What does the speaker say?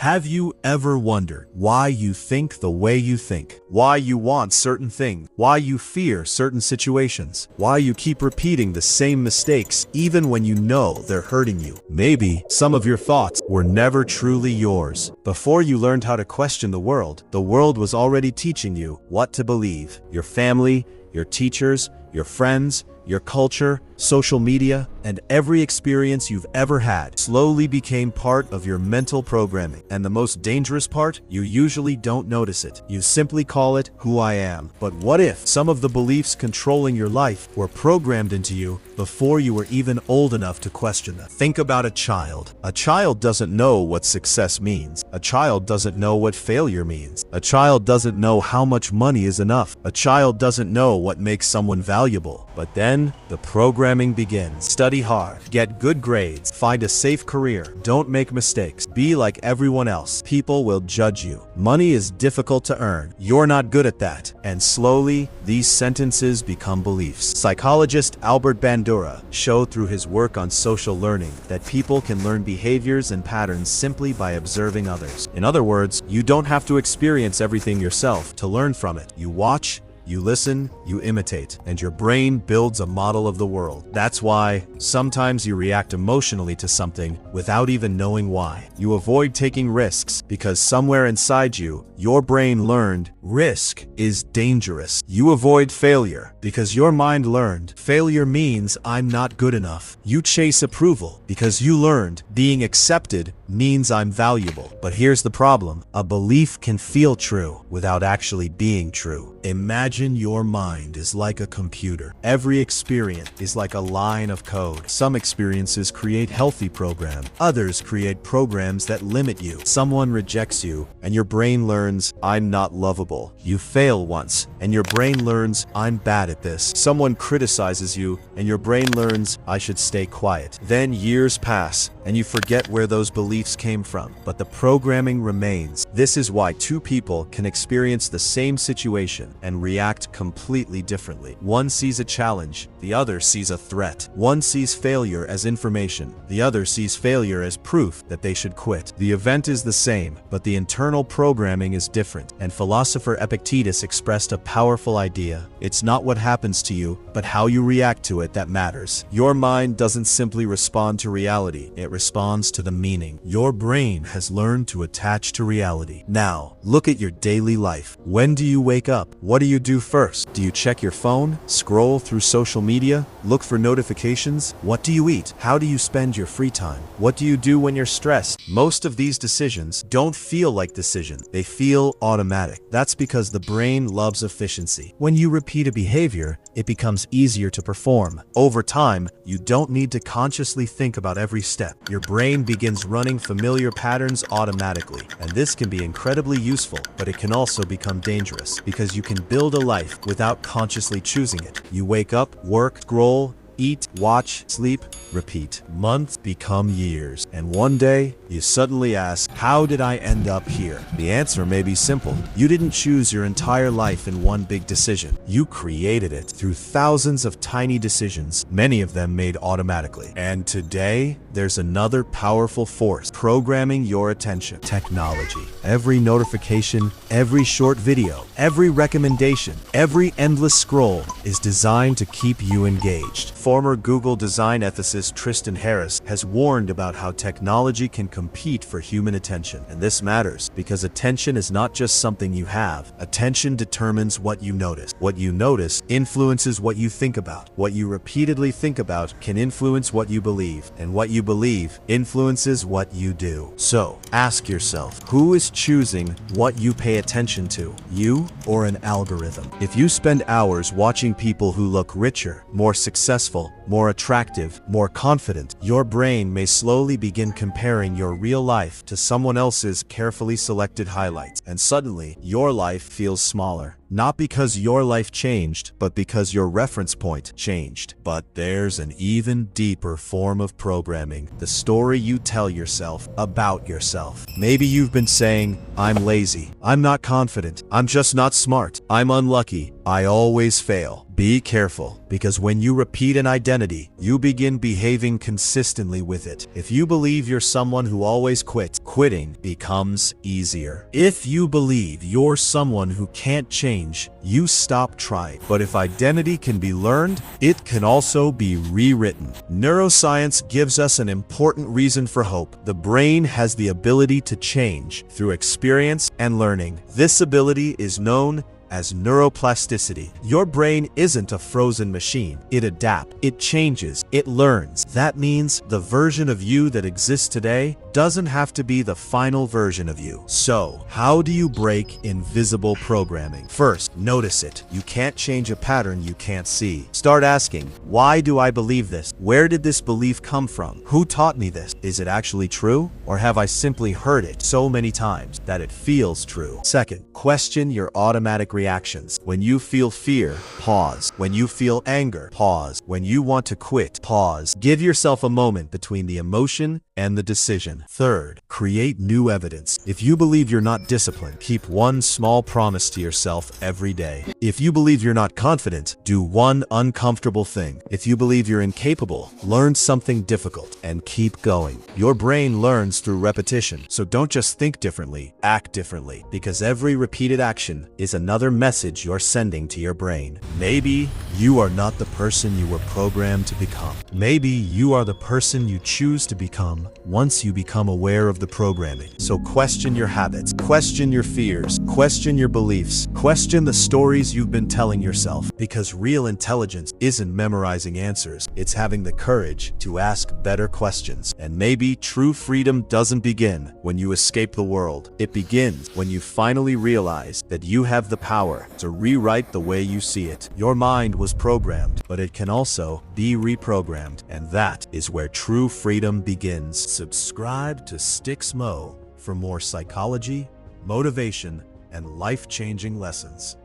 Have you ever wondered why you think the way you think? Why you want certain things? Why you fear certain situations? Why you keep repeating the same mistakes even when you know they're hurting you? Maybe some of your thoughts were never truly yours. Before you learned how to question the world was already teaching you what to believe. Your family, your teachers, your friends, your culture, social media, and every experience you've ever had slowly became part of your mental programming. And the most dangerous part, you usually don't notice it. You simply call it who I am. But what if some of the beliefs controlling your life were programmed into you before you were even old enough to question them? Think about a child. A child doesn't know what success means. A child doesn't know what failure means. A child doesn't know how much money is enough. A child doesn't know what makes someone valuable. But then the programming begins. Study hard, get good grades, find a safe career, don't make mistakes, be like everyone else. People will judge you. Money is difficult to earn. You're not good at that. And slowly, these sentences become beliefs. Psychologist Albert Bandura showed through his work on social learning that people can learn behaviors and patterns simply by observing others. In other words, you don't have to experience everything yourself to learn from it. You watch, you listen, you imitate, and your brain builds a model of the world. That's why sometimes you react emotionally to something without even knowing why. You avoid taking risks because somewhere inside you, your brain learned risk is dangerous. You avoid failure because your mind learned failure means I'm not good enough. You chase approval because you learned being accepted means I'm valuable. But here's the problem. A belief can feel true without actually being true. Imagine your mind is like a computer. Every experience is like a line of code. Some experiences create healthy programs. Others create programs that limit you. Someone rejects you and your brain learns I'm not lovable. You fail once and your brain learns I'm bad at this. Someone criticizes you and your brain learns I should stay quiet. Then years pass and you forget where those beliefs came from, but the programming remains. This is why two people can experience the same situation and react completely differently. One sees a challenge, the other sees a threat. One sees failure as information, the other sees failure as proof that they should quit. The event is the same, but the internal programming is different, and philosopher Epictetus expressed a powerful idea. It's not what happens to you, but how you react to it that matters. Your mind doesn't simply respond to reality, it responds to the meaning. Your brain has learned to attach to reality. Now, look at your daily life. When do you wake up? What do you do first? Do you check your phone? Scroll through social media? Look for notifications? What do you eat? How do you spend your free time? What do you do when you're stressed? Most of these decisions don't feel like decisions. They feel automatic. That's because the brain loves efficiency. When you repeat a behavior, it becomes easier to perform. Over time, you don't need to consciously think about every step. Your brain begins running familiar patterns automatically, and this can be incredibly useful, but it can also become dangerous because you can build a life without consciously choosing it. You wake up, work, scroll, eat, watch, sleep, repeat. Months become years, and one day, you suddenly ask, how did I end up here? The answer may be simple. You didn't choose your entire life in one big decision. You created it through thousands of tiny decisions, many of them made automatically. And today, there's another powerful force programming your attention: technology. Every notification, every short video, every recommendation, every endless scroll is designed to keep you engaged. Former Google design ethicist Tristan Harris has warned about how technology can compete for human attention. And this matters because attention is not just something you have. Attention determines what you notice. What you notice influences what you think about. What you repeatedly think about can influence what you believe. And what you believe influences what you do. So, ask yourself, who is choosing what you pay attention to? You or an algorithm? If you spend hours watching people who look richer, more successful, more attractive, more confident, your brain may slowly begin comparing your real life to someone else's carefully selected highlights, and suddenly your life feels smaller. Not because your life changed, but because your reference point changed. But there's an even deeper form of programming, the story you tell yourself about yourself. Maybe you've been saying, I'm lazy, I'm not confident, I'm just not smart, I'm unlucky, I always fail. Be careful, because when you repeat an identity, you begin behaving consistently with it. If you believe you're someone who always quits, quitting becomes easier. If you believe you're someone who can't change, you stop trying. But if identity can be learned, it can also be rewritten. Neuroscience gives us an important reason for hope. The brain has the ability to change through experience and learning. This ability is known as neuroplasticity. Your brain isn't a frozen machine. It adapts, it changes, it learns. That means the version of you that exists today doesn't have to be the final version of you. So, how do you break invisible programming? First, notice it. You can't change a pattern you can't see. Start asking, why do I believe this? Where did this belief come from? Who taught me this? Is it actually true? Or have I simply heard it so many times that it feels true? Second, question your automatic reactions. When you feel fear, pause. When you feel anger, pause. When you want to quit, pause. Give yourself a moment between the emotion and the decision. Third, create new evidence. If you believe you're not disciplined, keep one small promise to yourself every day. If you believe you're not confident, do one uncomfortable thing. If you believe you're incapable, learn something difficult and keep going. Your brain learns through repetition, so don't just think differently, act differently, because every repeated action is another message you're sending to your brain. Maybe you are not the person you were programmed to become. Maybe you are the person you choose to become once you become aware of the programming. So question your habits, question your fears, question your beliefs, question the stories you've been telling yourself, because real intelligence isn't memorizing answers, it's having the courage to ask better questions. And maybe true freedom doesn't begin when you escape the world. It begins when you finally realize that you have the power to rewrite the way you see it. Your mind was programmed, but it can also be reprogrammed, and that is where true freedom begins. Subscribe to Stix for more psychology, motivation, and life-changing lessons.